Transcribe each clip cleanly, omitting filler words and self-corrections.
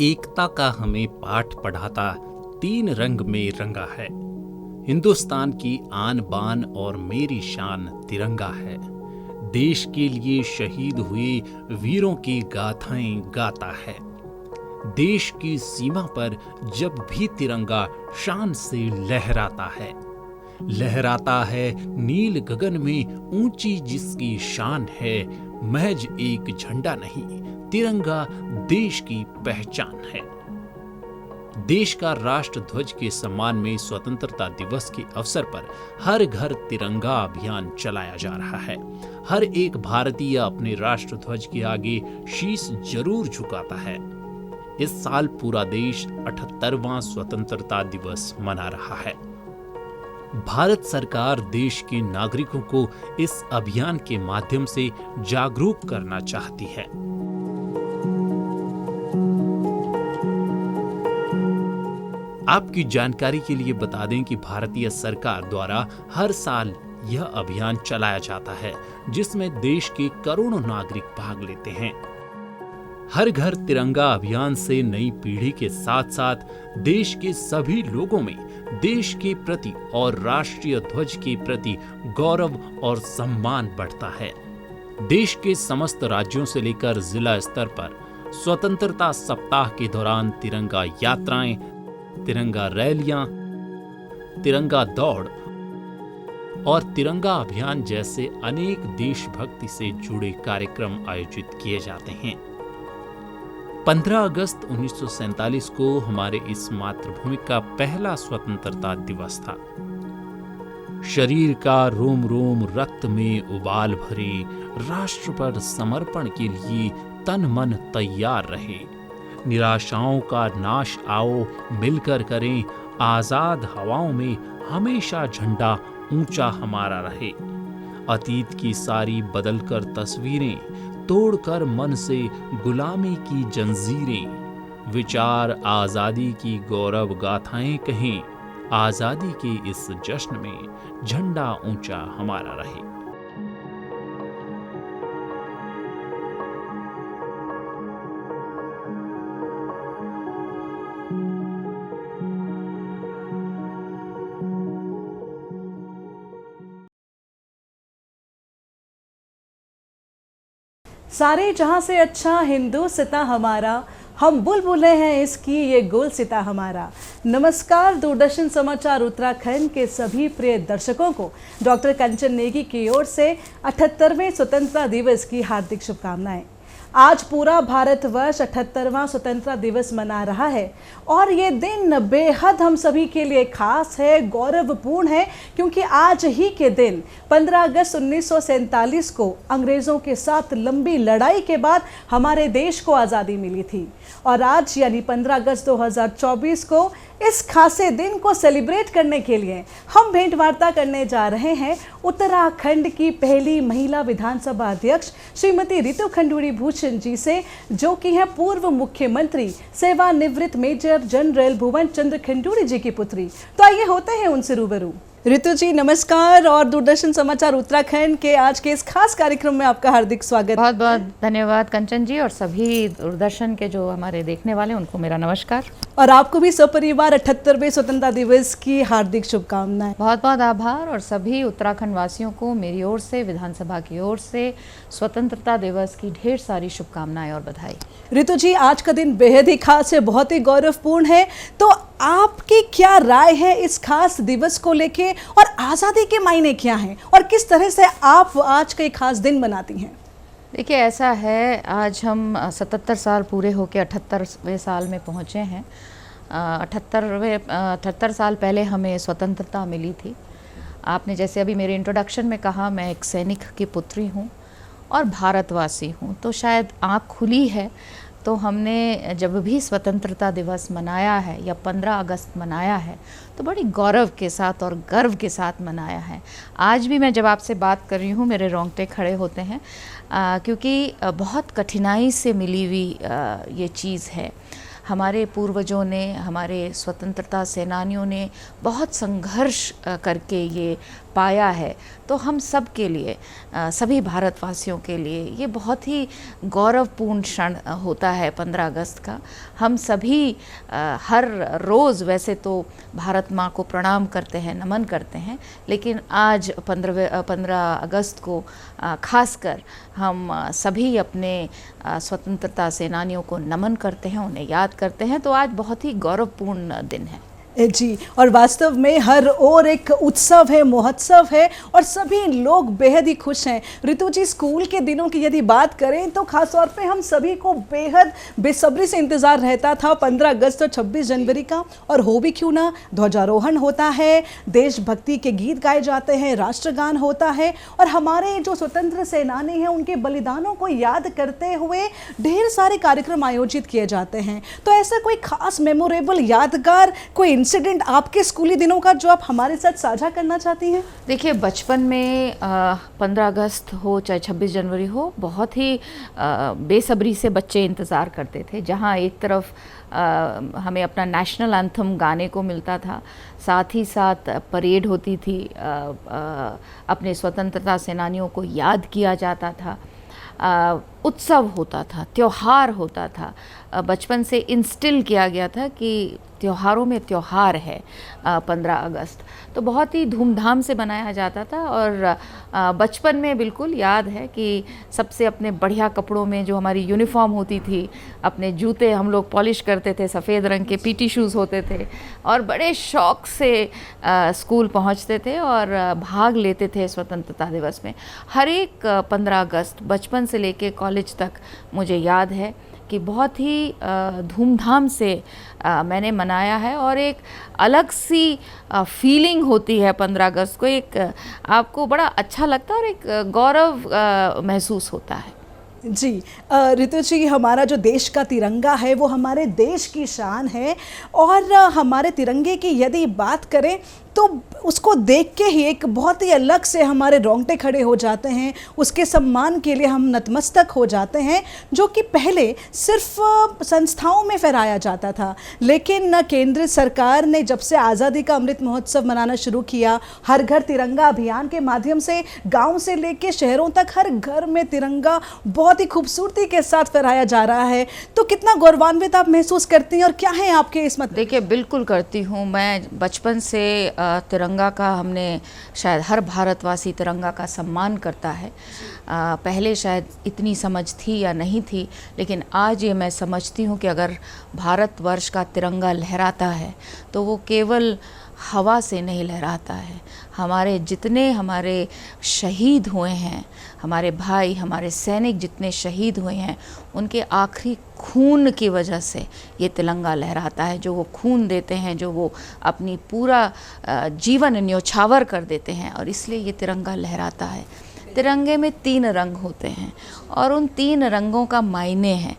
एकता का हमें पाठ पढ़ाता 3 रंग में रंगा है। हिंदुस्तान की आन बान और मेरी शान तिरंगा है। देश के लिए शहीद हुए वीरों की गाथाएं गाता है। देश की सीमा पर जब भी तिरंगा शान से लहराता है, लहराता है नील गगन में ऊंची जिसकी शान है। महज एक झंडा नहीं, तिरंगा देश की पहचान है। देश का राष्ट्र ध्वज के सम्मान में स्वतंत्रता दिवस के अवसर पर हर घर तिरंगा अभियान चलाया जा रहा है। हर एक भारतीय अपने राष्ट्र ध्वज के आगे शीश जरूर झुकाता है। इस साल पूरा देश 78वां स्वतंत्रता दिवस मना रहा है। भारत सरकार देश के नागरिकों को इस अभियान के माध्यम से जागरूक करना चाहती है। आपकी जानकारी के लिए बता दें कि भारतीय सरकार द्वारा हर साल यह अभियान चलाया जाता है, जिसमें देश के करोड़ों नागरिक भाग लेते हैं। हर घर तिरंगा अभियान से नई पीढ़ी के साथ साथ देश के सभी लोगों में देश के प्रति और राष्ट्रीय ध्वज के प्रति गौरव और सम्मान बढ़ता है। देश के समस्त राज्यों से लेकर जिला स्तर पर स्वतंत्रता सप्ताह के दौरान तिरंगा यात्राएं, तिरंगा रैलियां, तिरंगा दौड़ और तिरंगा अभियान जैसे अनेक देशभक्ति से जुड़े कार्यक्रम आयोजित किए जाते हैं। 15 अगस्त 1947 को हमारे इस मातृभूमि का पहला स्वतंत्रता दिवस था। शरीर का रोम रोम रक्त में उबाल भरे, राष्ट्र पर समर्पण के लिए तन मन तैयार रहे। निराशाओं का नाश आओ मिलकर करें, आजाद हवाओं में हमेशा झंडा ऊंचा हमारा रहे। अतीत की सारी बदलकर तस्वीरें, तोड़कर मन से गुलामी की जंजीरें, विचार आजादी की गौरव गाथाएं कहें। आजादी के इस जश्न में झंडा ऊंचा हमारा रहे। सारे जहां से अच्छा हिंदुस्तान हमारा, हम बुलबुलें हैं इसकी ये गुलसिता हमारा। नमस्कार, दूरदर्शन समाचार उत्तराखंड के सभी प्रिय दर्शकों को डॉक्टर कंचन नेगी की ओर से 78वें स्वतंत्रता दिवस की हार्दिक शुभकामनाएं। आज पूरा भारतवर्ष 78वां स्वतंत्रता दिवस मना रहा है और ये दिन बेहद हम सभी के लिए खास है, गौरवपूर्ण है, क्योंकि आज ही के दिन 15 अगस्त 1947 को अंग्रेज़ों के साथ लंबी लड़ाई के बाद हमारे देश को आज़ादी मिली थी। और आज यानी 15 अगस्त 2024 को इस खासे दिन को सेलिब्रेट करने के लिए हम भेंट वार्ता करने जा रहे हैं उत्तराखंड की पहली महिला विधानसभा अध्यक्ष श्रीमती रितु खंडूड़ी भूषण जी से, जो कि हैं पूर्व मुख्यमंत्री सेवानिवृत्त मेजर जनरल भुवन चंद्र खंडूड़ी जी की पुत्री। तो आइए होते हैं उनसे रूबरू। रितु जी नमस्कार और दूरदर्शन समाचार उत्तराखंड के आज के इस खास कार्यक्रम में आपका हार्दिक स्वागत। बहुत बहुत धन्यवाद कंचन जी, और सभी दूरदर्शन के जो हमारे देखने वाले उनको मेरा नमस्कार। और आपको भी सपरिवार 78वें स्वतंत्रता दिवस की हार्दिक शुभकामनाएं। बहुत बहुत आभार, और सभी उत्तराखंड वासियों को मेरी ओर से, विधानसभा की ओर से स्वतंत्रता दिवस की ढेर सारी शुभकामनाएं और बधाई। रितु जी, आज का दिन बेहद ही खास है, बहुत ही गौरवपूर्ण है, तो आपकी क्या राय है इस खास दिवस को लेके, और आज़ादी के मायने क्या हैं और किस तरह से आप आज का एक खास दिन मनाती हैं? देखिए, ऐसा है, आज हम 77 साल पूरे होके 78वें साल में पहुँचे हैं। 78 साल पहले हमें स्वतंत्रता मिली थी। आपने जैसे अभी मेरे इंट्रोडक्शन में कहा, मैं एक सैनिक की पुत्री हूँ और भारतवासी हूँ, तो शायद आँख खुली है तो हमने जब भी स्वतंत्रता दिवस मनाया है या 15 अगस्त मनाया है तो बड़ी गौरव के साथ और गर्व के साथ मनाया है। आज भी मैं जब आपसे बात कर रही हूँ मेरे रोंगटे खड़े होते हैं, क्योंकि बहुत कठिनाई से मिली हुई ये चीज़ है। हमारे पूर्वजों ने, हमारे स्वतंत्रता सेनानियों ने बहुत संघर्ष करके ये पाया है, तो हम सब के लिए, सभी भारतवासियों के लिए ये बहुत ही गौरवपूर्ण क्षण होता है 15 अगस्त का। हम सभी हर रोज़ वैसे तो भारत माँ को प्रणाम करते हैं, नमन करते हैं, लेकिन आज 15 अगस्त को खासकर हम सभी अपने स्वतंत्रता सेनानियों को नमन करते हैं, उन्हें याद करते हैं। तो आज बहुत ही गौरवपूर्ण दिन है जी, और वास्तव में हर ओर एक उत्सव है, महोत्सव है और सभी लोग बेहद ही खुश हैं। ऋतु जी, स्कूल के दिनों की यदि बात करें तो खास तौर पे हम सभी को बेहद बेसब्री से इंतज़ार रहता था 15 अगस्त और 26 जनवरी का। और हो भी क्यों ना, ध्वजारोहण होता है, देशभक्ति के गीत गाए जाते हैं, राष्ट्रगान होता है और हमारे जो स्वतंत्र सेनानी हैं उनके बलिदानों को याद करते हुए ढेर सारे कार्यक्रम आयोजित किए जाते हैं। तो ऐसा कोई खास मेमोरेबल यादगार कोई इंसिडेंट आपके स्कूली दिनों का जो आप हमारे साथ साझा करना चाहती हैं? देखिए, बचपन में 15 अगस्त हो चाहे 26 जनवरी हो, बहुत ही बेसब्री से बच्चे इंतज़ार करते थे। जहाँ एक तरफ हमें अपना नेशनल एंथम गाने को मिलता था, साथ ही साथ परेड होती थी, अपने स्वतंत्रता सेनानियों को याद किया जाता था, उत्सव होता था, त्योहार होता था। बचपन से इंस्टिल किया गया था कि त्योहारों में त्योहार है 15 अगस्त, तो बहुत ही धूमधाम से मनाया जाता था। और बचपन में बिल्कुल याद है कि सबसे अपने बढ़िया कपड़ों में, जो हमारी यूनिफॉर्म होती थी, अपने जूते हम लोग पॉलिश करते थे, सफ़ेद रंग के पीटी शूज़ होते थे और बड़े शौक़ से स्कूल पहुंचते थे और भाग लेते थे स्वतंत्रता दिवस में। हर एक 15 अगस्त बचपन से लेके कॉलेज तक मुझे याद है कि बहुत ही धूमधाम से मैंने मनाया है और एक अलग सी फीलिंग होती है 15 अगस्त को। एक आपको बड़ा अच्छा लगता है और एक गौरव महसूस होता है। जी, ऋतु जी, हमारा जो देश का तिरंगा है वो हमारे देश की शान है और हमारे तिरंगे की यदि बात करें तो उसको देख के ही एक बहुत ही अलग से हमारे रोंगटे खड़े हो जाते हैं। उसके सम्मान के लिए हम नतमस्तक हो जाते हैं, जो कि पहले सिर्फ संस्थाओं में फहराया जाता था। लेकिन केंद्र सरकार ने जब से आज़ादी का अमृत महोत्सव मनाना शुरू किया, हर घर तिरंगा अभियान के माध्यम से गांव से लेके शहरों तक हर घर में तिरंगा बहुत ही खूबसूरती के साथ फहराया जा रहा है। तो कितना गौरवान्वित आप महसूस करती हैं और क्या है आपके इस मत? देखिए, बिल्कुल करती हूँ। मैं बचपन से तिरंगा का, हमने शायद हर भारतवासी तिरंगा का सम्मान करता है। पहले शायद इतनी समझ थी या नहीं थी, लेकिन आज ये मैं समझती हूँ कि अगर भारतवर्ष का तिरंगा लहराता है तो वो केवल हवा से नहीं लहराता है। हमारे शहीद हुए हैं, हमारे भाई, हमारे सैनिक जितने शहीद हुए हैं, उनके आखिरी खून की वजह से ये तिरंगा लहराता है। जो वो खून देते हैं, जो वो अपनी पूरा जीवन न्योछावर कर देते हैं, और इसलिए ये तिरंगा लहराता है। तिरंगे में 3 रंग होते हैं और उन 3 रंगों का मायने है।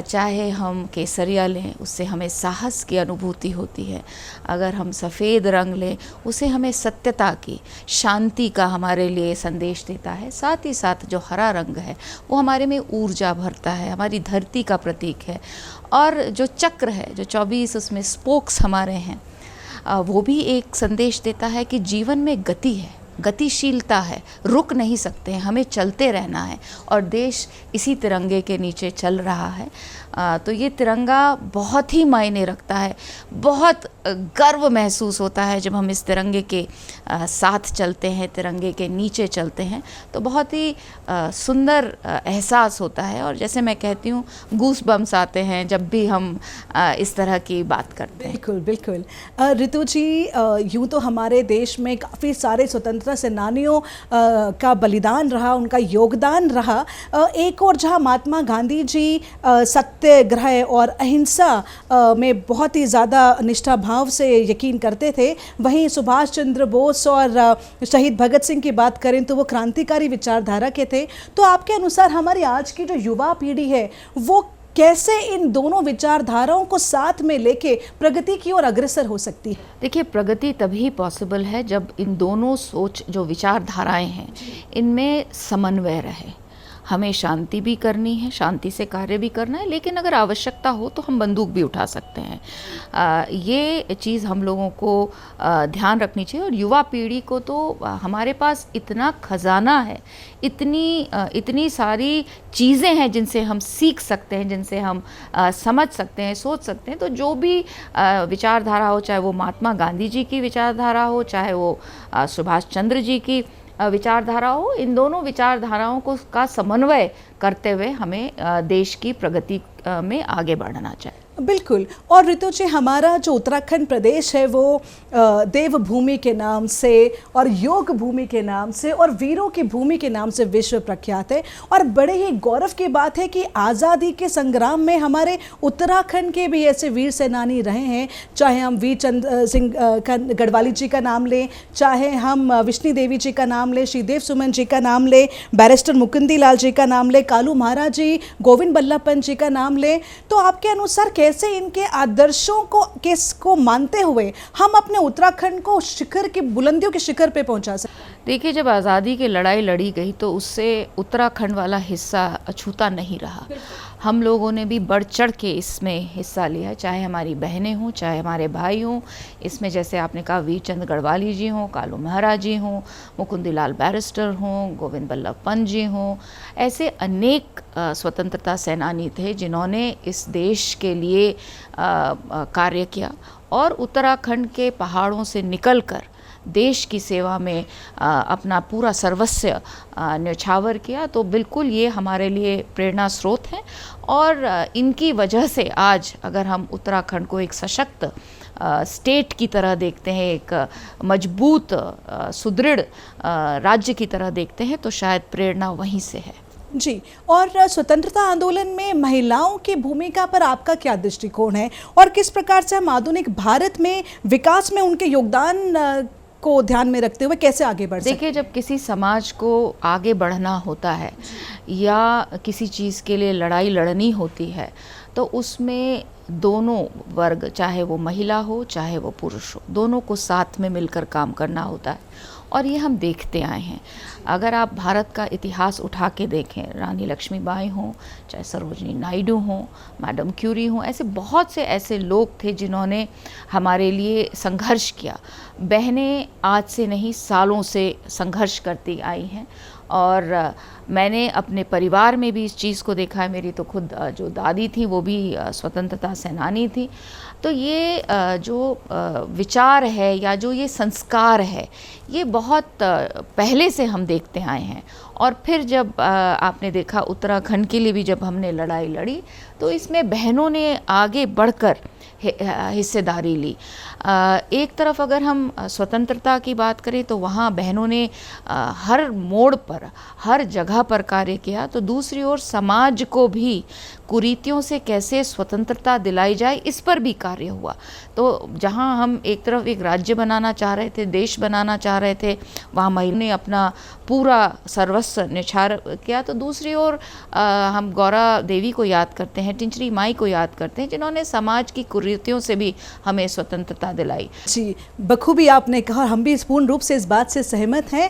चाहे हम केसरिया लें, उससे हमें साहस की अनुभूति होती है। अगर हम सफ़ेद रंग लें, उसे हमें सत्यता की, शांति का हमारे लिए संदेश देता है। साथ ही साथ जो हरा रंग है वो हमारे में ऊर्जा भरता है, हमारी धरती का प्रतीक है। और जो चक्र है, जो 24 उसमें स्पोक्स हमारे हैं, वो भी एक संदेश देता है कि जीवन में गति है, गतिशीलता है, रुक नहीं सकते हैं, हमें चलते रहना है और देश इसी तिरंगे के नीचे चल रहा है। तो ये तिरंगा बहुत ही मायने रखता है। बहुत गर्व महसूस होता है जब हम इस तिरंगे के साथ चलते हैं, तिरंगे के नीचे चलते हैं, तो बहुत ही सुंदर एहसास होता है। और जैसे मैं कहती हूँ, गूस बम्स आते हैं जब भी हम इस तरह की बात करते हैं। बिल्कुल बिल्कुल। ऋतु जी, यूँ तो हमारे देश में काफ़ी सारे स्वतंत्रता सेनानियों का बलिदान रहा, उनका योगदान रहा। एक और जहाँ महात्मा गांधी जी सत्याग्रह और अहिंसा में बहुत ही ज़्यादा निष्ठा भाव से यकीन करते थे, वहीं सुभाष चंद्र बोस और शहीद भगत सिंह की बात करें तो वो क्रांतिकारी विचारधारा के थे। तो आपके अनुसार हमारी आज की जो युवा पीढ़ी है वो कैसे इन दोनों विचारधाराओं को साथ में लेके प्रगति की ओर अग्रसर हो सकती है? देखिए, प्रगति तभी पॉसिबल है जब इन दोनों सोच, जो विचारधाराएं हैं, इनमें समन्वय रहे। हमें शांति भी करनी है, शांति से कार्य भी करना है, लेकिन अगर आवश्यकता हो तो हम बंदूक भी उठा सकते हैं। ये चीज़ हम लोगों को ध्यान रखनी चाहिए। और युवा पीढ़ी को तो हमारे पास इतना खजाना है, इतनी सारी चीज़ें हैं जिनसे हम सीख सकते हैं, जिनसे हम समझ सकते हैं, सोच सकते हैं। तो जो भी विचारधारा हो, चाहे वो महात्मा गांधी जी की विचारधारा हो, चाहे वो सुभाष चंद्र जी की विचारधारा हो, इन दोनों विचारधाराओं का समन्वय करते हुए हमें देश की प्रगति में आगे बढ़ना चाहिए। बिल्कुल। और ऋतु जी, हमारा जो उत्तराखंड प्रदेश है वो देवभूमि के नाम से और योग भूमि के नाम से और वीरों की भूमि के नाम से विश्व प्रख्यात है। और बड़े ही गौरव की बात है कि आज़ादी के संग्राम में हमारे उत्तराखंड के भी ऐसे वीर सेनानी रहे हैं। चाहे हम वीर चंद सिंह गढ़वाली जी का नाम लें, चाहे हम विष्णु देवी जी का नाम लें, श्रीदेव सुमन जी का नाम लें, बैरिस्टर मुकुंदी लाल जी का नाम लें, कालू महाराज जी, गोविंद बल्लभ पंत जी का नाम लें। तो आपके अनुसार कैसे इनके आदर्शों को मानते हुए हम अपने उत्तराखंड को शिखर की बुलंदियों के शिखर पे पहुंचा सकते? देखिए, जब आज़ादी की लड़ाई लड़ी गई तो उससे उत्तराखंड वाला हिस्सा अछूता नहीं रहा। हम लोगों ने भी बढ़ चढ़ के इसमें हिस्सा लिया, चाहे हमारी बहनें हों, चाहे हमारे भाई हों। इसमें जैसे आपने कहा वीर चंद गढ़वाली जी हों, कालू महाराज जी हों, मुकुंदी लाल बैरिस्टर हों, गोविंद बल्लभ पंत जी हों, ऐसे अनेक स्वतंत्रता सेनानी थे जिन्होंने इस देश के लिए कार्य किया और उत्तराखंड के पहाड़ों से निकलकर देश की सेवा में अपना पूरा सर्वस्व न्यौछावर किया। तो बिल्कुल ये हमारे लिए प्रेरणा स्रोत हैं और इनकी वजह से आज अगर हम उत्तराखंड को एक सशक्त स्टेट की तरह देखते हैं, एक मजबूत सुदृढ़ राज्य की तरह देखते हैं, तो शायद प्रेरणा वहीं से है। जी। और स्वतंत्रता आंदोलन में महिलाओं की भूमिका पर आपका क्या दृष्टिकोण है और किस प्रकार से हम आधुनिक भारत में विकास में उनके योगदान को ध्यान में रखते हुए कैसे आगे बढ़ सकते हैं? देखिए, जब किसी समाज को आगे बढ़ना होता है या किसी चीज़ के लिए लड़ाई लड़नी होती है तो उसमें दोनों वर्ग, चाहे वो महिला हो चाहे वो पुरुष हो, दोनों को साथ में मिलकर काम करना होता है और ये हम देखते आए हैं। अगर आप भारत का इतिहास उठा के देखें, रानी लक्ष्मीबाई हों, चाहे सरोजिनी नायडू हों, मैडम क्यूरी हों, ऐसे बहुत से ऐसे लोग थे जिन्होंने हमारे लिए संघर्ष किया। बहनें आज से नहीं, सालों से संघर्ष करती आई हैं और मैंने अपने परिवार में भी इस चीज़ को देखा है। मेरी तो खुद जो दादी थी वो भी स्वतंत्रता सेनानी थी। तो ये जो विचार है या जो ये संस्कार है, ये बहुत पहले से हम देखते आए हैं। और फिर जब आपने देखा उत्तराखंड के लिए भी जब हमने लड़ाई लड़ी तो इसमें बहनों ने आगे बढ़कर हिस्सेदारी ली। एक तरफ अगर हम स्वतंत्रता की बात करें तो वहाँ बहनों ने हर मोड़ पर, हर जगह पर कार्य किया, तो दूसरी ओर समाज को भी कुरीतियों से कैसे स्वतंत्रता दिलाई जाए इस पर भी कार्य हुआ। तो जहाँ हम एक तरफ एक राज्य बनाना चाह रहे थे, देश बनाना चाह रहे थे, वहाँ महिला ने अपना पूरा सर्वस्व न्यौछावर किया। तो दूसरी ओर हम गौरा देवी को याद करते हैं, टिंचरी माई को याद करते हैं, जिन्होंने समाज की कुरीतियों से भी हमें स्वतंत्रता दिलाई। जी, बखूबी आपने कहा, हम भी पूर्ण रूप से इस बात से सहमत हैं।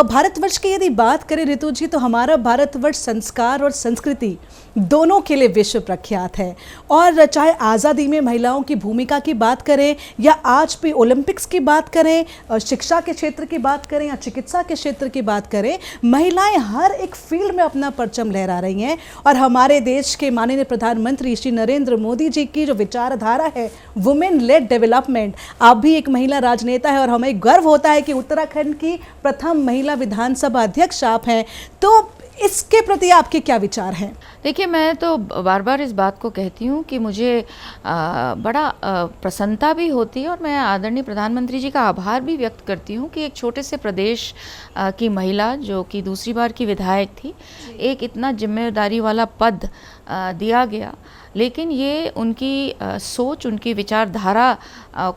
भारतवर्ष की यदि बात करें ऋतु जी, तो हमारा भारतवर्ष संस्कार और संस्कृति दोनों के लिए विश्व प्रख्यात है। और चाहे आज़ादी में महिलाओं की भूमिका की बात करें या आज भी ओलंपिक्स की बात करें, शिक्षा के क्षेत्र की बात करें या चिकित्सा के क्षेत्र की बात करें, महिलाएं हर एक फील्ड में अपना परचम लहरा रही हैं। और हमारे देश के माननीय प्रधानमंत्री श्री नरेंद्र मोदी जी की जो विचारधारा है वुमेन लेड डेवलपमेंट, आप भी एक महिला राजनेता है और हमें गर्व होता है कि उत्तराखंड की प्रथम महिला विधानसभा अध्यक्ष आप हैं। तो इसके प्रति आपके क्या विचार हैं? देखिए, मैं तो बार बार इस बात को कहती हूँ कि मुझे बड़ा प्रसन्नता भी होती है और मैं आदरणीय प्रधानमंत्री जी का आभार भी व्यक्त करती हूँ कि एक छोटे से प्रदेश की महिला जो कि दूसरी बार की विधायक थी, एक इतना जिम्मेदारी वाला पद दिया गया। लेकिन ये उनकी सोच, उनकी विचारधारा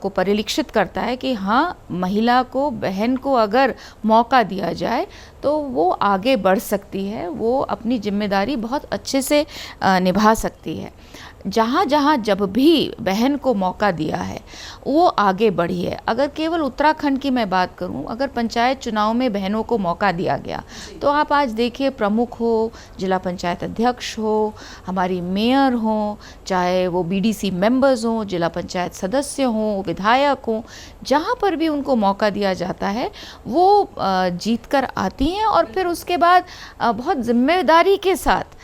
को परिलक्षित करता है कि हाँ, महिला को, बहन को अगर मौका दिया जाए तो वो आगे बढ़ सकती है, वो अपनी जिम्मेदारी बहुत अच्छे से निभा सकती है। जहाँ जहाँ जब भी बहन को मौका दिया है वो आगे बढ़ी है। अगर केवल उत्तराखंड की मैं बात करूं, अगर पंचायत चुनाव में बहनों को मौका दिया गया तो आप आज देखिए, प्रमुख हो, जिला पंचायत अध्यक्ष हो, हमारी मेयर हो, चाहे वो बीडीसी मेंबर्स हों, जिला पंचायत सदस्य हों, विधायक हों, जहाँ पर भी उनको मौका दिया जाता है वो जीत कर आती हैं और फिर उसके बाद बहुत जिम्मेदारी के साथ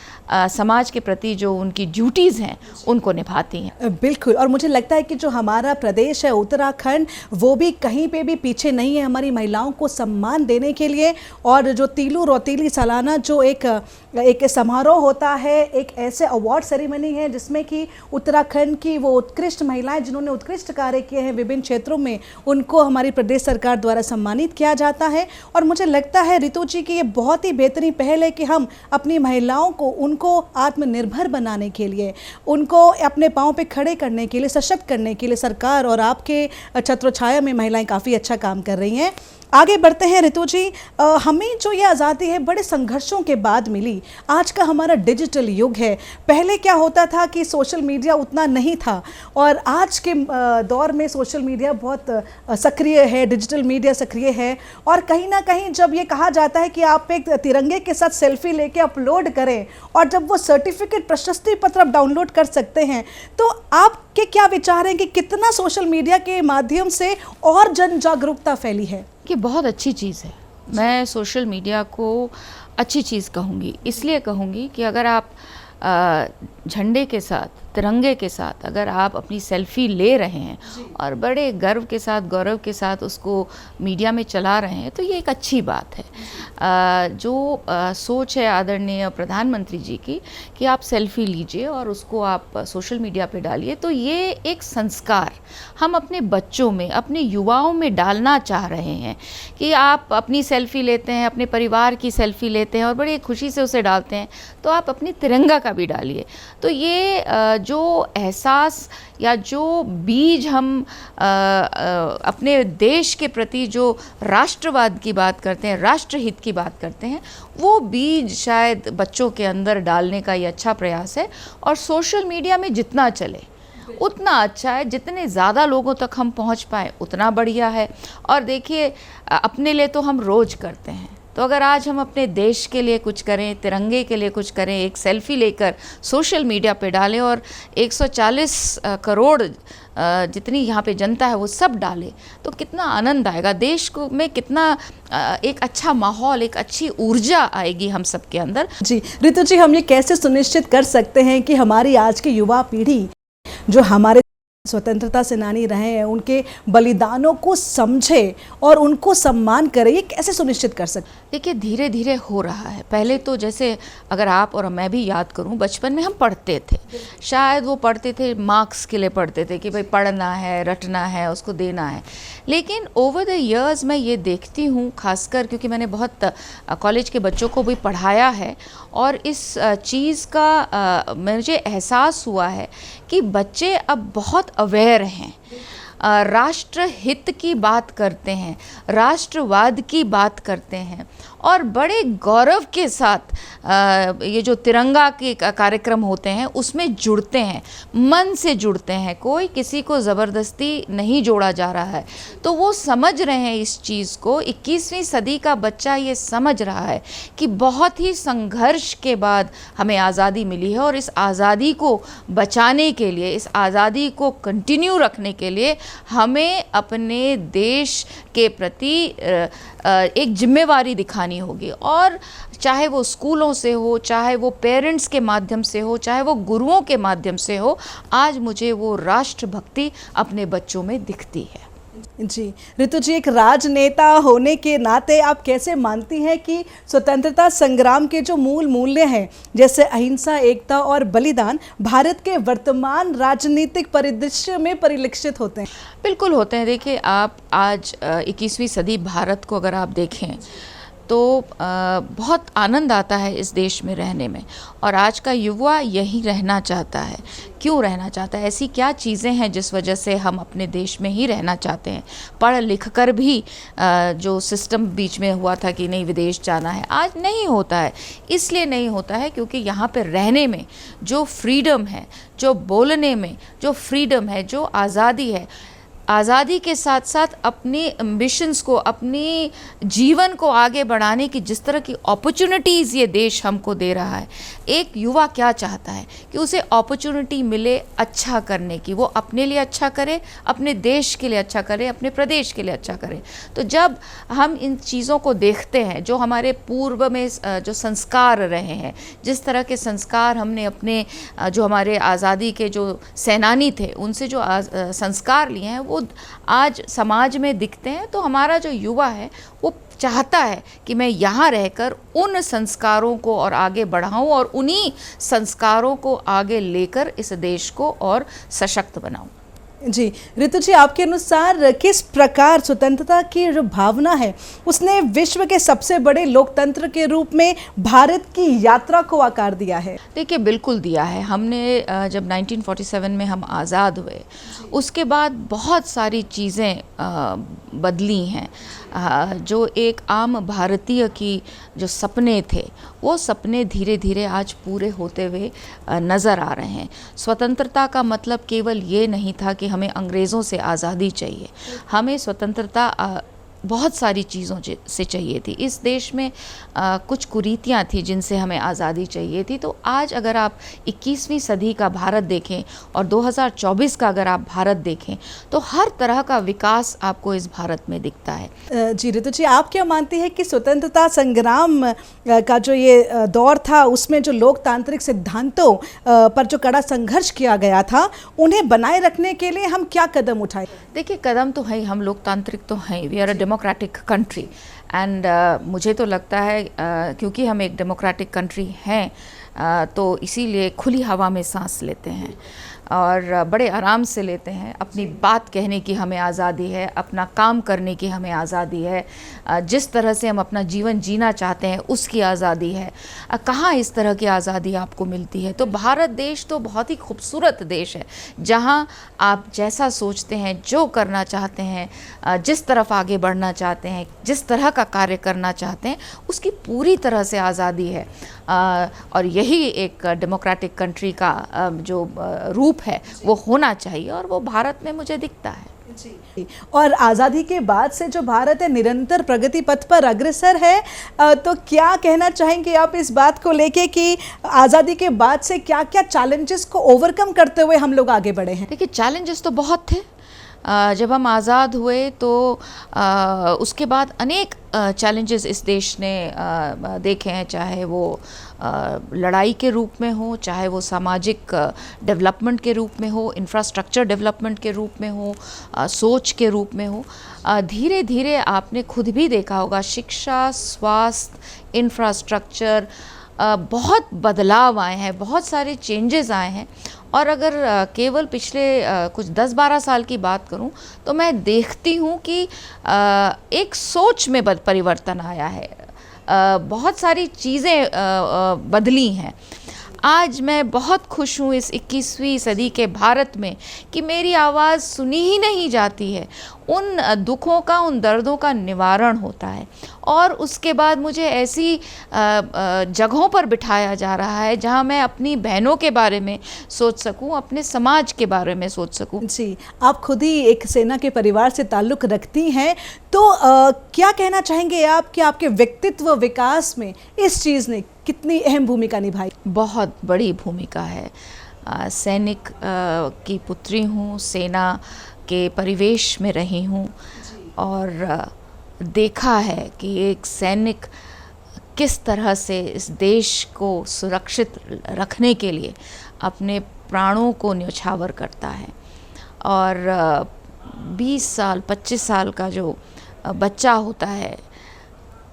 समाज के प्रति जो उनकी ड्यूटीज़ हैं उनको निभाती हैं। बिल्कुल, और मुझे लगता है कि जो हमारा प्रदेश है उत्तराखंड, वो भी कहीं पे भी पीछे नहीं है हमारी महिलाओं को सम्मान देने के लिए। और जो तीलू रौतीली सालाना जो एक समारोह होता है, एक ऐसे अवार्ड सेरेमनी है जिसमें कि उत्तराखंड की वो उत्कृष्ट महिलाएं जिन्होंने उत्कृष्ट कार्य किए हैं विभिन्न क्षेत्रों में, उनको हमारी प्रदेश सरकार द्वारा सम्मानित किया जाता है। और मुझे लगता है रितु जी की ये बहुत ही बेहतरीन पहल है कि हम अपनी महिलाओं को, उनको आत्मनिर्भर बनाने के लिए, उनको अपने पाँव पे खड़े करने के लिए, सशक्त करने के लिए सरकार और आपके छत्रछाया में महिलाएं काफ़ी अच्छा काम कर रही हैं। आगे बढ़ते हैं रितु जी, हमें जो ये आज़ादी है बड़े संघर्षों के बाद मिली। आज का हमारा डिजिटल युग है। पहले क्या होता था कि सोशल मीडिया उतना नहीं था और आज के दौर में सोशल मीडिया बहुत सक्रिय है, डिजिटल मीडिया सक्रिय है। और कहीं ना कहीं जब ये कहा जाता है कि आप एक तिरंगे के साथ सेल्फी लेके अपलोड करें और जब वो सर्टिफिकेट, प्रशस्ति पत्र आप डाउनलोड कर सकते हैं, तो आपके क्या विचार हैं कि कितना सोशल मीडिया के माध्यम से और जन जागरूकता फैली है? कि बहुत अच्छी चीज़ है। मैं सोशल मीडिया को अच्छी चीज़ कहूँगी, इसलिए कहूँगी कि अगर आप झंडे के साथ, तिरंगे के साथ अगर आप अपनी सेल्फी ले रहे हैं और बड़े गर्व के साथ, गौरव के साथ उसको मीडिया में चला रहे हैं, तो ये एक अच्छी बात है। जो सोच है आदरणीय प्रधानमंत्री जी की कि आप सेल्फी लीजिए और उसको आप सोशल मीडिया पे डालिए, तो ये एक संस्कार हम अपने बच्चों में, अपने युवाओं में डालना चाह रहे हैं कि आप अपनी सेल्फी लेते हैं, अपने परिवार की सेल्फी लेते हैं और बड़ी खुशी से उसे डालते हैं, तो आप अपनी तिरंगा का भी डालिए। तो ये जो एहसास या जो बीज हम अपने देश के प्रति जो राष्ट्रवाद की बात करते हैं, राष्ट्रहित की बात करते हैं, वो बीज शायद बच्चों के अंदर डालने का ये अच्छा प्रयास है। और सोशल मीडिया में जितना चले उतना अच्छा है, जितने ज़्यादा लोगों तक हम पहुंच पाए उतना बढ़िया है। और देखिए, अपने लिए तो हम रोज़ करते हैं, तो अगर आज हम अपने देश के लिए कुछ करें, तिरंगे के लिए कुछ करें, एक सेल्फी लेकर सोशल मीडिया पे डालें और 140 करोड़ जितनी यहाँ पे जनता है वो सब डाले, तो कितना आनंद आएगा देश को में, कितना एक अच्छा माहौल, एक अच्छी ऊर्जा आएगी हम सब के अंदर। जी रितु जी, हम ये कैसे सुनिश्चित कर सकते हैं कि हमारी आज की युवा पीढ़ी जो हमारे स्वतंत्रता सेनानी रहे हैं उनके बलिदानों को समझे और उनको सम्मान करे, ये कैसे सुनिश्चित कर सकते? देखिए, धीरे धीरे हो रहा है। पहले तो जैसे अगर आप और मैं भी याद करूं, बचपन में हम पढ़ते थे, शायद वो पढ़ते थे मार्क्स के लिए पढ़ते थे कि भाई पढ़ना है, रटना है, उसको देना है। लेकिन ओवर द इयर्स मैं ये देखती हूँ, खासकर क्योंकि मैंने बहुत कॉलेज के बच्चों को भी पढ़ाया है, और इस चीज़ का मुझे एहसास हुआ है कि बच्चे अब बहुत अवेयर हैं, राष्ट्र हित की बात करते हैं, राष्ट्रवाद की बात करते हैं और बड़े गौरव के साथ ये जो तिरंगा के कार्यक्रम होते हैं उसमें जुड़ते हैं, मन से जुड़ते हैं। कोई किसी को ज़बरदस्ती नहीं जोड़ा जा रहा है, तो वो समझ रहे हैं इस चीज़ को। 21वीं सदी का बच्चा ये समझ रहा है कि बहुत ही संघर्ष के बाद हमें आज़ादी मिली है और इस आज़ादी को बचाने के लिए, इस आज़ादी को कंटिन्यू रखने के लिए हमें अपने देश के प्रति एक जिम्मेवारी दिखानी होगी। और चाहे वो स्कूलों से हो, चाहे वो पेरेंट्स के माध्यम से हो, चाहे वो गुरुओं के माध्यम से हो, आज मुझे वो राष्ट्रभक्ति अपने बच्चों में दिखती है। जी रितु जी, एक राजनेता होने के नाते आप कैसे मानती हैं कि स्वतंत्रता संग्राम के जो मूल मूल्य हैं जैसे अहिंसा, एकता और बलिदान भारत के वर्तमान राजनीतिक परिदृश्य में परिलक्षित होते हैं? बिल्कुल होते हैं। देखिए, आप आज 21वीं सदी भारत को अगर आप देखें तो बहुत आनंद आता है इस देश में रहने में। और आज का युवा यही रहना चाहता है। क्यों रहना चाहता है? ऐसी क्या चीज़ें हैं जिस वजह से हम अपने देश में ही रहना चाहते हैं? पढ़ लिख कर भी जो सिस्टम बीच में हुआ था कि नहीं विदेश जाना है, आज नहीं होता है। इसलिए नहीं होता है क्योंकि यहाँ पे रहने में जो फ्रीडम है, जो बोलने में जो फ्रीडम है, जो आज़ादी है, आज़ादी के साथ साथ अपनी एम्बिशंस को, अपनी जीवन को आगे बढ़ाने की जिस तरह की अपॉर्चुनिटीज़ ये देश हमको दे रहा है, एक युवा क्या चाहता है कि उसे अपॉर्चुनिटी मिले अच्छा करने की, वो अपने लिए अच्छा करे, अपने देश के लिए अच्छा करे, अपने प्रदेश के लिए अच्छा करे। तो जब हम इन चीज़ों को देखते हैं, जो हमारे पूर्व में जो संस्कार रहे हैं, जिस तरह के संस्कार हमने अपने जो हमारे आज़ादी के जो सेनानी थे उनसे जो संस्कार लिए हैं, वो आज समाज में दिखते हैं। तो हमारा जो युवा है वो चाहता है कि मैं यहाँ रहकर उन संस्कारों को और आगे बढ़ाऊँ और उन्हीं संस्कारों को आगे लेकर इस देश को और सशक्त बनाऊँ। जी ऋतु जी, आपके अनुसार किस प्रकार स्वतंत्रता की जो भावना है उसने विश्व के सबसे बड़े लोकतंत्र के रूप में भारत की यात्रा को आकार दिया है? देखिए, बिल्कुल दिया है। हमने जब 1947 में हम आज़ाद हुए, उसके बाद बहुत सारी चीज़ें बदली हैं। जो एक आम भारतीय की जो सपने थे, वो सपने धीरे धीरे आज पूरे होते हुए नज़र आ रहे हैं। स्वतंत्रता का मतलब केवल ये नहीं था कि हमें अंग्रेज़ों से आज़ादी चाहिए, हमें स्वतंत्रता बहुत सारी चीज़ों से चाहिए थी। इस देश में कुछ कुरीतियाँ थी जिनसे हमें आज़ादी चाहिए थी। तो आज अगर आप 21वीं सदी का भारत देखें और 2024 का अगर आप भारत देखें, तो हर तरह का विकास आपको इस भारत में दिखता है। जी ऋतु जी, आप क्या मानती हैं कि स्वतंत्रता संग्राम का जो ये दौर था, उसमें जो लोकतांत्रिक सिद्धांतों पर जो कड़ा संघर्ष किया गया था, उन्हें बनाए रखने के लिए हम क्या कदम उठाए? देखिए, कदम तो है, हम लोकतांत्रिक तो हैं, we are a democratic country and मुझे तो लगता है क्योंकि हम एक डेमोक्रेटिक कंट्री हैं, तो इसीलिए खुली हवा में सांस लेते हैं और बड़े आराम से लेते हैं। अपनी बात कहने की हमें आज़ादी है, अपना काम करने की हमें आज़ादी है, जिस तरह से हम अपना जीवन जीना चाहते हैं उसकी आज़ादी है। कहाँ इस तरह की आज़ादी आपको मिलती है? तो भारत देश तो बहुत ही खूबसूरत देश है, जहाँ आप जैसा सोचते हैं, जो करना चाहते हैं, जिस तरफ आगे बढ़ना चाहते हैं, जिस तरह का कार्य करना चाहते हैं, उसकी पूरी तरह से आज़ादी है। और यही एक डेमोक्रेटिक कंट्री का जो रूप है वो होना चाहिए, और वो भारत में मुझे दिखता है। जी। और आज़ादी के बाद से जो भारत है निरंतर प्रगति पथ पर अग्रसर है, तो क्या कहना चाहेंगे आप इस बात को लेके कि आज़ादी के बाद से क्या क्या चैलेंजेस को ओवरकम करते हुए हम लोग आगे बढ़े हैं? देखिए, चैलेंजेस तो बहुत थे। जब हम आज़ाद हुए तो उसके बाद अनेक चैलेंजेस इस देश ने देखे हैं, चाहे वो लड़ाई के रूप में हो, चाहे वो सामाजिक डेवलपमेंट के रूप में हो, इंफ्रास्ट्रक्चर डेवलपमेंट के रूप में हो, सोच के रूप में हो। धीरे धीरे आपने खुद भी देखा होगा, शिक्षा, स्वास्थ्य, इंफ्रास्ट्रक्चर, बहुत बदलाव आए हैं, बहुत सारे चेंजेस आए हैं। और अगर केवल पिछले कुछ 10-12 साल की बात करूं, तो मैं देखती हूं कि एक सोच में परिवर्तन आया है, बहुत सारी चीज़ें बदली हैं। आज मैं बहुत खुश हूँ इस 21वीं सदी के भारत में कि मेरी आवाज़ सुनी ही नहीं जाती है। उन दुखों का, उन दर्दों का निवारण होता है, और उसके बाद मुझे ऐसी जगहों पर बिठाया जा रहा है जहाँ मैं अपनी बहनों के बारे में सोच सकूं, अपने समाज के बारे में सोच सकूं। जी, आप खुद ही एक सेना के परिवार से ताल्लुक़ रखती हैं, तो क्या कहना चाहेंगे आप कि आपके व्यक्तित्व विकास में इस चीज़ ने कितनी अहम भूमिका निभाई? बहुत बड़ी भूमिका है। सैनिक की पुत्री हूँ, सेना के परिवेश में रही हूँ, और देखा है कि एक सैनिक किस तरह से इस देश को सुरक्षित रखने के लिए अपने प्राणों को न्यौछावर करता है। और 20 साल 25 साल का जो बच्चा होता है,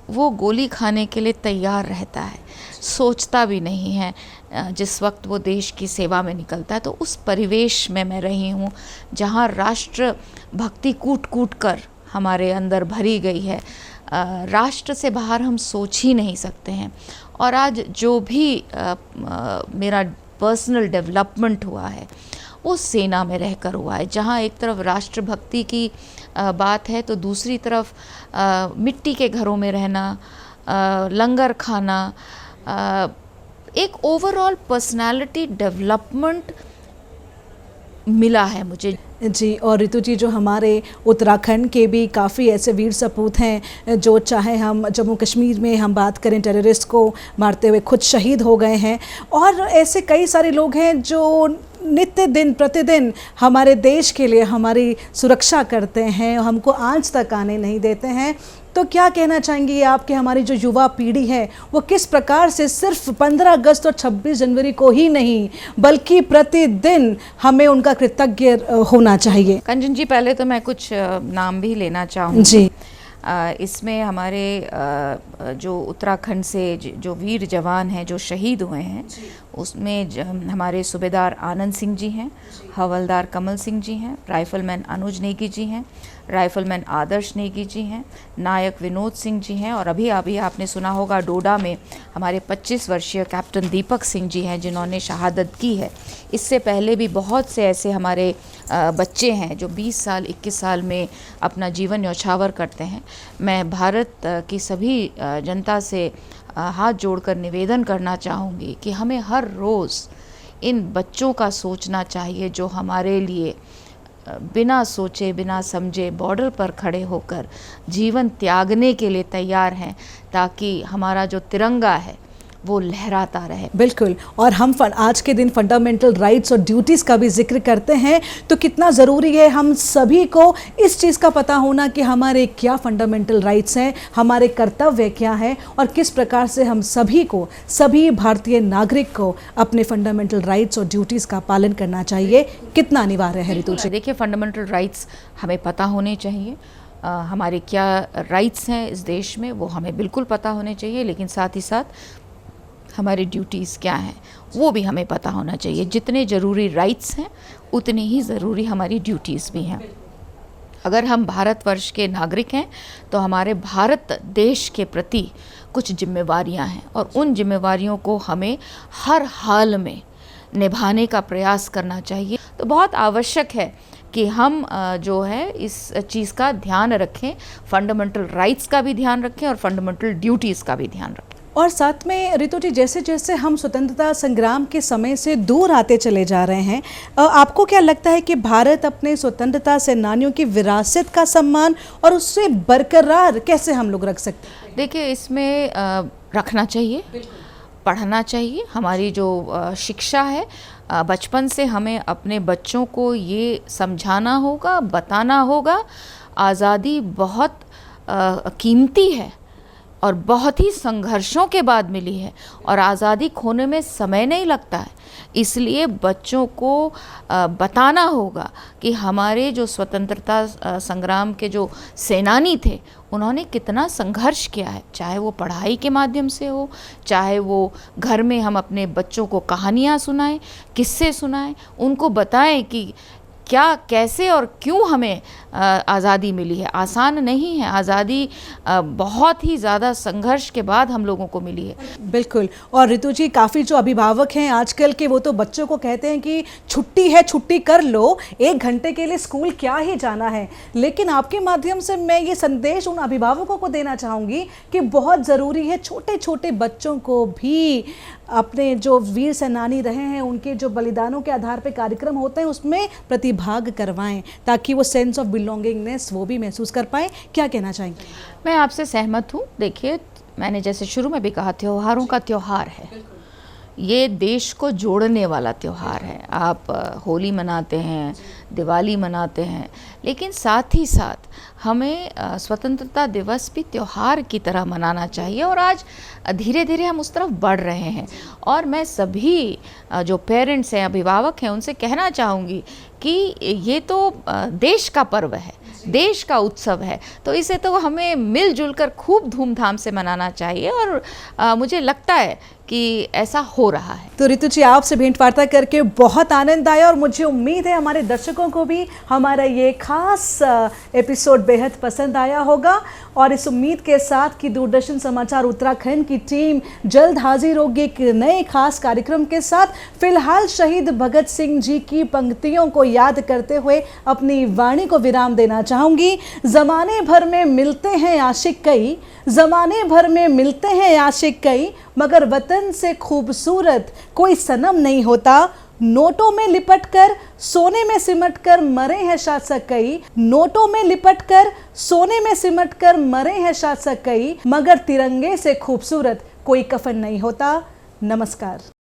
वो गोली खाने के लिए तैयार रहता है, सोचता भी नहीं है जिस वक्त वो देश की सेवा में निकलता है। तो उस परिवेश में मैं रही हूँ जहाँ राष्ट्र भक्ति कूट कूट कर हमारे अंदर भरी गई है। राष्ट्र से बाहर हम सोच ही नहीं सकते हैं। और आज जो भी मेरा पर्सनल डेवलपमेंट हुआ है वो सेना में रहकर हुआ है, जहाँ एक तरफ राष्ट्रभक्ति की बात है तो दूसरी तरफ मिट्टी के घरों में रहना, लंगर खाना, एक ओवरऑल पर्सनालिटी डेवलपमेंट मिला है मुझे। जी, और ऋतु जी, जो हमारे उत्तराखंड के भी काफ़ी ऐसे वीर सपूत हैं जो चाहे हम जम्मू कश्मीर में हम बात करें टेररिस्ट को मारते हुए खुद शहीद हो गए हैं, और ऐसे कई सारे लोग हैं जो नित्य दिन प्रतिदिन हमारे देश के लिए हमारी सुरक्षा करते हैं, हमको आंच तक आने नहीं देते हैं। तो क्या कहना चाहेंगी आप कि हमारी जो युवा पीढ़ी है वो किस प्रकार से सिर्फ 15 अगस्त और 26 जनवरी को ही नहीं बल्कि प्रतिदिन हमें उनका कृतज्ञ होना चाहिए? कंचन जी, पहले तो मैं कुछ नाम भी लेना चाहूँगी जी। इसमें हमारे जो उत्तराखंड से जो वीर जवान हैं जो शहीद हुए हैं, उसमें हमारे सूबेदार आनंद सिंह जी हैं, हवलदार कमल सिंह जी हैं, राइफलमैन अनुज नेगी जी हैं, राइफलमैन आदर्श नेगी जी हैं, नायक विनोद सिंह जी हैं, और अभी आपने सुना होगा डोडा में हमारे 25 वर्षीय कैप्टन दीपक सिंह जी हैं जिन्होंने शहादत की है। इससे पहले भी बहुत से ऐसे हमारे बच्चे हैं जो 20 साल 21 साल में अपना जीवन न्यौछावर करते हैं। मैं भारत की सभी जनता से हाथ जोड़कर निवेदन करना चाहूँगी कि हमें हर रोज़ इन बच्चों का सोचना चाहिए जो हमारे लिए बिना सोचे बिना समझे बॉर्डर पर खड़े होकर जीवन त्यागने के लिए तैयार हैं, ताकि हमारा जो तिरंगा है वो लहराता रहे। बिल्कुल, और हम आज के दिन फंडामेंटल राइट्स और ड्यूटीज़ का भी जिक्र करते हैं, तो कितना ज़रूरी है हम सभी को इस चीज़ का पता होना कि हमारे क्या फंडामेंटल राइट्स हैं, हमारे कर्तव्य क्या हैं, और किस प्रकार से हम सभी भारतीय नागरिक को अपने फंडामेंटल राइट्स और ड्यूटीज़ का पालन करना चाहिए। कितना अनिवार्य है ऋतु जी? देखिए, फंडामेंटल राइट्स हमें पता होने चाहिए। हमारे क्या राइट्स हैं इस देश में वो हमें बिल्कुल पता होने चाहिए, लेकिन साथ ही साथ हमारी ड्यूटीज़ क्या हैं वो भी हमें पता होना चाहिए। जितने ज़रूरी राइट्स हैं उतने ही ज़रूरी हमारी ड्यूटीज़ भी हैं। अगर हम भारतवर्ष के नागरिक हैं तो हमारे भारत देश के प्रति कुछ जिम्मेवारियां हैं, और उन जिम्मेवारियों को हमें हर हाल में निभाने का प्रयास करना चाहिए। तो बहुत आवश्यक है कि हम जो है इस चीज़ का ध्यान रखें, फंडामेंटल राइट्स का भी ध्यान रखें और फंडामेंटल ड्यूटीज़ का भी ध्यान रखें। और साथ में ऋतु जी, जैसे जैसे हम स्वतंत्रता संग्राम के समय से दूर आते चले जा रहे हैं, आपको क्या लगता है कि भारत अपने स्वतंत्रता सेनानियों की विरासत का सम्मान और उससे बरकरार कैसे हम लोग रख सकते हैं? देखिए, इसमें रखना चाहिए, पढ़ना चाहिए। हमारी जो शिक्षा है, बचपन से हमें अपने बच्चों को ये समझाना होगा, बताना होगा, आज़ादी बहुत कीमती है और बहुत ही संघर्षों के बाद मिली है, और आज़ादी खोने में समय नहीं लगता है। इसलिए बच्चों को बताना होगा कि हमारे जो स्वतंत्रता संग्राम के जो सेनानी थे उन्होंने कितना संघर्ष किया है, चाहे वो पढ़ाई के माध्यम से हो, चाहे वो घर में हम अपने बच्चों को कहानियाँ सुनाएं, किस्से सुनाएं, उनको बताएं कि क्या कैसे और क्यों हमें आज़ादी मिली है। आसान नहीं है, आज़ादी बहुत ही ज़्यादा संघर्ष के बाद हम लोगों को मिली है। बिल्कुल, और ऋतु जी, काफ़ी जो अभिभावक हैं आजकल के वो तो बच्चों को कहते हैं कि छुट्टी है, छुट्टी कर लो, 1 घंटे के लिए स्कूल क्या ही जाना है। लेकिन आपके माध्यम से मैं ये संदेश उन अभिभावकों को देना चाहूँगी कि बहुत ज़रूरी है छोटे छोटे बच्चों को भी अपने जो वीर सेनानी रहे हैं उनके जो बलिदानों के आधार पर कार्यक्रम होते हैं उसमें प्रतिभाग करवाएं, ताकि वो सेंस ऑफ बिलोंगिंगनेस वो भी महसूस कर पाएं। क्या कहना चाहेंगे? मैं आपसे सहमत हूँ। देखिए, मैंने जैसे शुरू में भी कहा, त्योहारों का त्योहार है, ये देश को जोड़ने वाला त्यौहार है। आप होली मनाते हैं, दिवाली मनाते हैं, लेकिन साथ ही साथ हमें स्वतंत्रता दिवस भी त्यौहार की तरह मनाना चाहिए, और आज धीरे धीरे हम उस तरफ बढ़ रहे हैं। और मैं सभी जो पेरेंट्स हैं, अभिभावक हैं, उनसे कहना चाहूँगी कि ये तो देश का पर्व है, देश का उत्सव है, तो इसे तो हमें मिलजुल कर खूब धूमधाम से मनाना चाहिए, और मुझे लगता है कि ऐसा हो रहा है। तो ऋतु जी, आपसे भेंट वार्ता करके बहुत आनंद आया, और मुझे उम्मीद है हमारे दर्शकों दर्शकों को भी हमारा ये खास एपिसोड बेहद पसंद आया होगा और इस उम्मीद के साथ कि दूरदर्शन समाचार उत्तराखंड की टीम जल्द हाजिर होगी एक नए खास कार्यक्रम के साथ। फिलहाल शहीद भगत सिंह जी की पंक्तियों को याद करते हुए अपनी वाणी को विराम देना चाहूंगी। जमाने भर में मिलते हैं आशिक कई, जमाने भर में मिलते हैं आशिक कई, मगर वतन से खूबसूरत कोई सनम नहीं होता। नोटों में लिपटकर सोने में सिमटकर मरे हैं शासक कई, नोटों में लिपटकर सोने में सिमटकर मरे हैं शासक कई, मगर तिरंगे से खूबसूरत कोई कफन नहीं होता। नमस्कार।